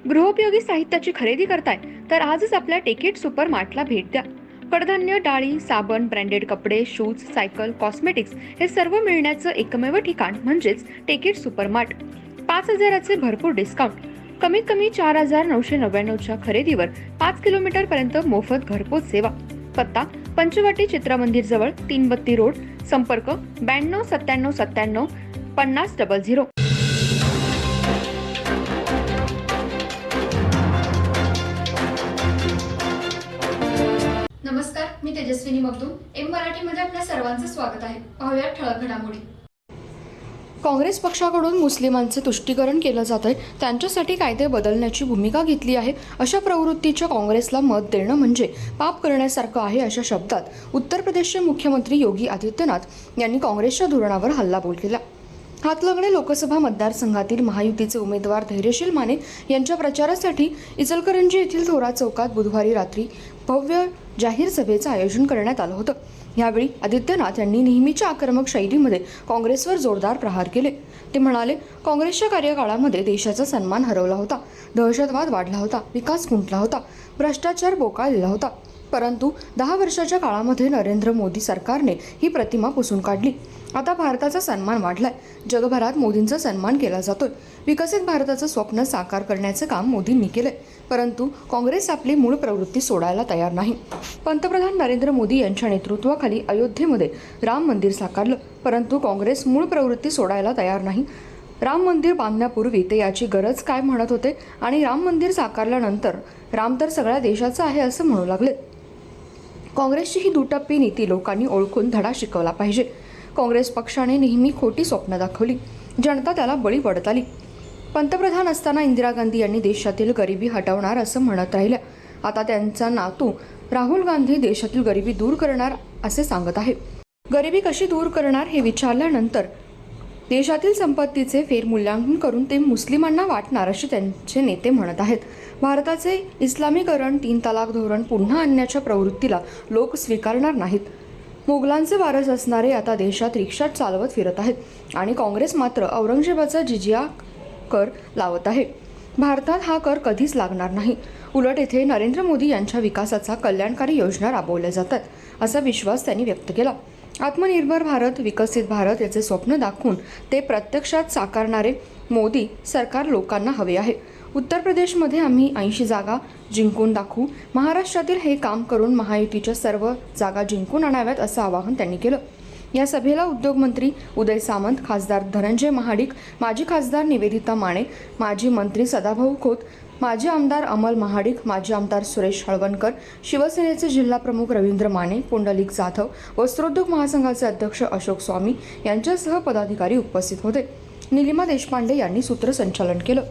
गृहोपयोगी साहित्याची खरेदी करताय तर आजच आपल्या टेकेट सुपर मार्टला भेट द्या. कडधान्य, डाळी, साबण, ब्रँडेड कपडे, शूज, सायकल, कॉस्मेटिक्स हे सर्व मिळण्याचं एकमेव ठिकाण म्हणजेच टेकेट सुपर मार्ट. 5,000चे भरपूर डिस्काउंट. कमीत कमी 4,999च्या खरेदीवर 5 किलोमीटर पर्यंत मोफत घरपोच सेवा. पत्ता पंचवटी चित्रमंदिर जवळ, 332 रोड. संपर्क 929797 5000. नमस्कार, मी तेजस्विनी मगदूम. एम मराठीमध्ये आपल्या सर्वांचं स्वागत आहे. पाहूया ठळक घडामोडी. काँग्रेस पक्षाकडून मुस्लिमांचे तुष्टीकरण केलं जात आहे, त्यांच्यासाठी कायदे बदलण्याची भूमिका घेतली आहे. अशा प्रवृत्तीच्या काँग्रेसला मत देणं म्हणजे पाप करण्यासारखं आहे, अशा शब्दात उत्तर प्रदेशचे मुख्यमंत्री योगी आदित्यनाथ यांनी काँग्रेसच्या धोरणावर हल्लाबोल केला. हातलंगडे लोकसभा मतदारसंघातील महायुतीचे उमेदवार धैर्यशील माने यांच्या प्रचारासाठी इचलकरंजी येथील थोरा चौकात बुधवारी रात्री भव्य जाहीर सभेचं आयोजन करण्यात आलं होतं. यावेळी आदित्यनाथ यांनी नेहमीच्या आक्रमक शैलीमध्ये काँग्रेसवर जोरदार प्रहार केले. ते म्हणाले, काँग्रेसच्या कार्यकाळामध्ये देशाचा सन्मान हरवला होता, दहशतवाद वाढला होता, विकास खुंटला होता, भ्रष्टाचार बोकाळलेला होता. परंतु 10 वर्षाच्या काळामध्ये नरेंद्र मोदी सरकारने ही प्रतिमा पुसून काढली. आता भारताचा सन्मान वाढलाय, जगभरात मोदींचा सन्मान केला जातोय. विकसित भारताचं स्वप्न साकार करण्याचं काम मोदींनी केलंय. परंतु काँग्रेस आपली मूळ प्रवृत्ती सोडायला तयार नाही. पंतप्रधान नरेंद्र मोदी यांच्या नेतृत्वाखाली अयोध्येमध्ये राम मंदिर साकारलं, परंतु काँग्रेस मूळ प्रवृत्ती सोडायला तयार नाही. राम मंदिर बांधण्यापूर्वी ते याची गरज काय म्हणत होते आणि राम मंदिर साकारल्यानंतर राम तर सगळ्या देशाचा आहे असं म्हणू लागले. काँग्रेसची ही दुटप्पी नीती लोकांनी ओळखून धडा शिकवला पाहिजे. काँग्रेस पक्षाने नेहमी खोटी स्वप्न दाखवली, जनता त्याला बळी पडत आली. पंतप्रधान असताना इंदिरा गांधी यांनी देशातील गरिबी हटवणार असं म्हणत राहिल्या. आता त्यांचा नातू राहुल गांधी देशातील गरिबी दूर करणार असे सांगत आहे. गरिबी कशी दूर करणार हे विचारल्यानंतर देशातील संपत्तीचे फेरमूल्यांकन करून ते मुस्लिमांना वाटणार असे त्यांचे नेते म्हणत आहेत. भारताचे इस्लामीकरण, 3 तलाक धोरण पुन्हा आणण्याच्या प्रवृत्तीला लोक स्वीकारणार नाहीत. मुघलांचे वारस असणारे आता देशात रिक्षा चालवत फिरत आहेत आणि काँग्रेस मात्र औरंगजेबाचा जिजिया कर लावत आहे. भारतात हा कर कधीच लागणार नाही. उलट येथे नरेंद्र मोदी यांच्या विकासाचा कल्याणकारी योजना राबवल्या जातात असा विश्वास त्यांनी व्यक्त केला. आत्मनिर्भर भारत, विकसित भारत याचे स्वप्न दाखवून ते प्रत्यक्षात साकारणारे मोदी सरकार लोकांना हवे आहे. उत्तर प्रदेशमध्ये आम्ही 80 जागा जिंकून दाखवू. महाराष्ट्रातील हे काम करून महायुतीच्या सर्व जागा जिंकून आणाव्यात असं आवाहन त्यांनी केलं. या सभेला उद्योगमंत्री उदय सामंत, खासदार धनंजय महाडिक, माजी खासदार निवेदिता माने, माजी मंत्री सदाभाऊ खोत, माजी आमदार अमल महाडिक, माजी आमदार सुरेश हळवणकर, शिवसेनेचे जिल्हाप्रमुख रवींद्र माने, पुंडलिक जाधव, वस्त्रोद्योग महासंघाचे अध्यक्ष अशोक स्वामी यांच्यासह पदाधिकारी उपस्थित होते. निलिमा देशपांडे यांनी सूत्रसंचालन केलं.